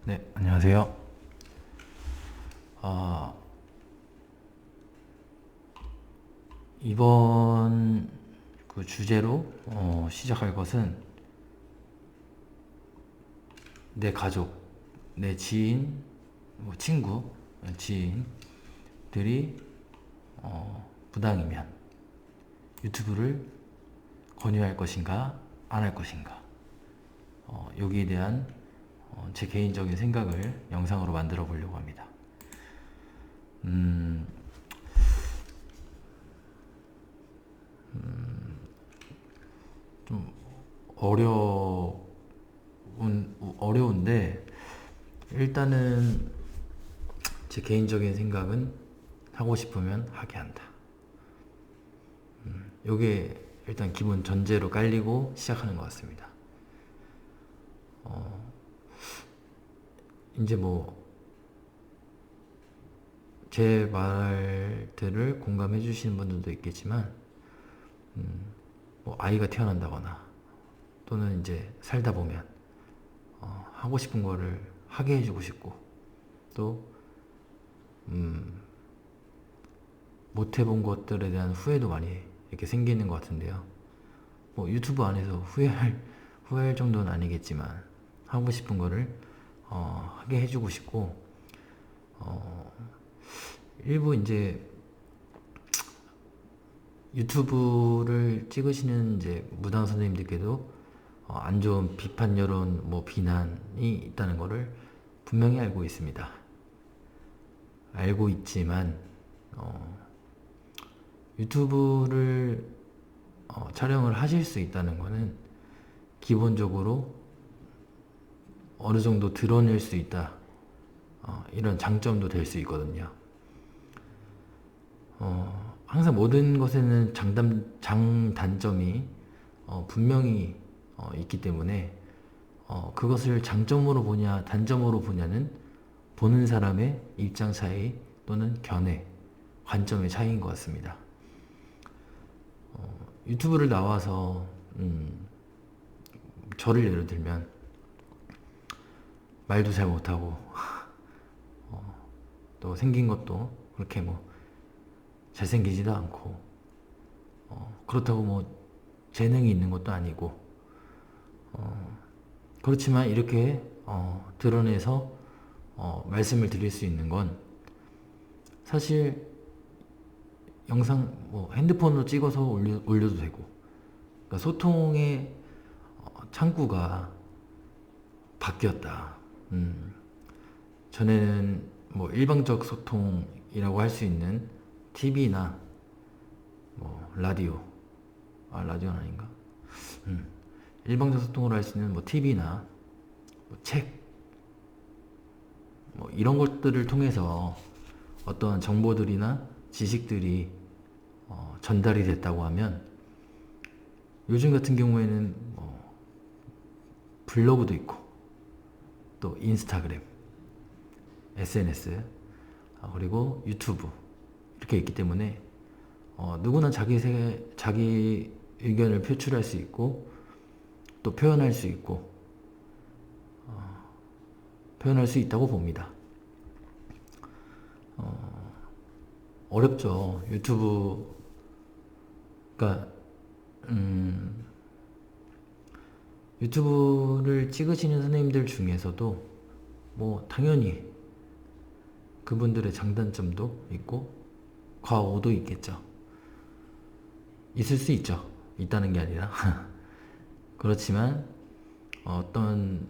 네, 안녕하세요. 아, 이번 그 주제로 시작할 것은 내 가족, 내 지인, 뭐 친구, 지인들이 부당이면 유튜브를 권유할 것인가, 안 할 것인가. 여기에 대한 제 개인적인 생각을 영상으로 만들어 보려고 합니다. 음, 좀 어려운데, 일단은 제 개인적인 생각은 하고 싶으면 하게 한다. 요게 일단 기본 전제로 깔리고 시작하는 것 같습니다. 이제 뭐 제 말들을 공감해 주시는 분들도 있겠지만, 뭐 아이가 태어난다거나 또는 이제 살다 보면 하고 싶은 거를 하게 해주고 싶고, 또 못 해본 것들에 대한 후회도 많이 이렇게 생기는 것 같은데요. 뭐 유튜브 안에서 후회할 정도는 아니겠지만, 하고 싶은 거를 하게 해주고 싶고, 일부 이제 유튜브를 찍으시는 이제 무당 선생님들께도 안 좋은 비판 여론, 뭐 비난이 있다는 것을 분명히 알고 있습니다. 알고 있지만 유튜브를 촬영을 하실 수 있다는 것은 기본적으로 어느 정도 드러낼 수 있다, 이런 장점도 될 수 있거든요. 항상 모든 것에는 장단점이 분명히 있기 때문에 그것을 장점으로 보냐 단점으로 보냐는 보는 사람의 입장 차이 또는 견해, 관점의 차이인 것 같습니다. 유튜브를 나와서 저를 예를 들면 말도 잘 못하고 또 생긴 것도 그렇게 뭐 잘생기지도 않고 그렇다고 뭐 재능이 있는 것도 아니고, 그렇지만 이렇게 드러내서 말씀을 드릴 수 있는 건, 사실 영상 뭐 핸드폰으로 찍어서 올려도 되고, 그러니까 소통의 창구가 바뀌었다. 전에는 뭐 일방적 소통이라고 할 수 있는 TV나 뭐 라디오, 라디오는 아닌가? 일방적 소통으로 할 수 있는 뭐 TV나 뭐 책, 뭐 이런 것들을 통해서 어떠한 정보들이나 지식들이 전달이 됐다고 하면, 요즘 같은 경우에는 뭐 블로그도 있고 또 인스타그램, SNS, 그리고 유튜브 이렇게 있기 때문에 누구나 자기 의견을 표출할 수 있고 또 표현할 수 있고 표현할 수 있다고 봅니다. 어렵죠. 유튜브를 찍으시는 선생님들 중에서도 뭐 당연히 그분들의 장단점도 있고 과오도 있겠죠. 있을 수 있죠. 있다는 게 아니라 그렇지만 어떤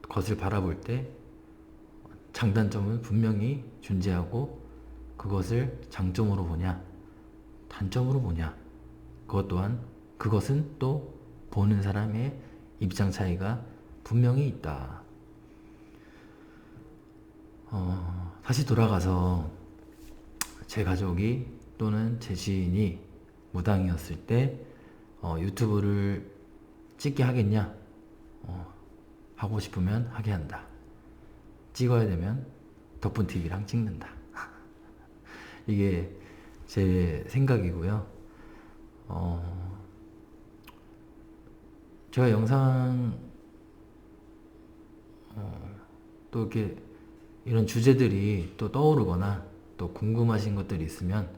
것을 바라볼 때 장단점은 분명히 존재하고, 그것을 장점으로 보냐 단점으로 보냐, 그것은 또 보는 사람의 입장 차이가 분명히 있다. 다시 돌아가서 제 가족이 또는 제 지인이 무당이었을 때 유튜브를 찍게 하겠냐? 하고 싶으면 하게 한다. 찍어야 되면 덕분TV랑 찍는다. 이게 제 생각이고요. 제가 영상 또 이렇게 이런 주제들이 또 떠오르거나 또 궁금하신 것들이 있으면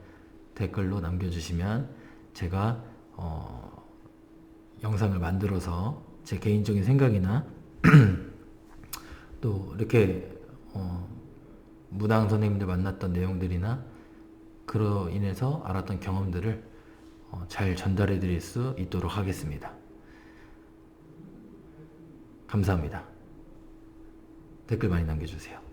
댓글로 남겨주시면 제가 영상을 만들어서 제 개인적인 생각이나 또 이렇게 무당 선생님들 만났던 내용들이나 그로 인해서 알았던 경험들을 잘 전달해 드릴 수 있도록 하겠습니다. 감사합니다. 댓글 많이 남겨주세요.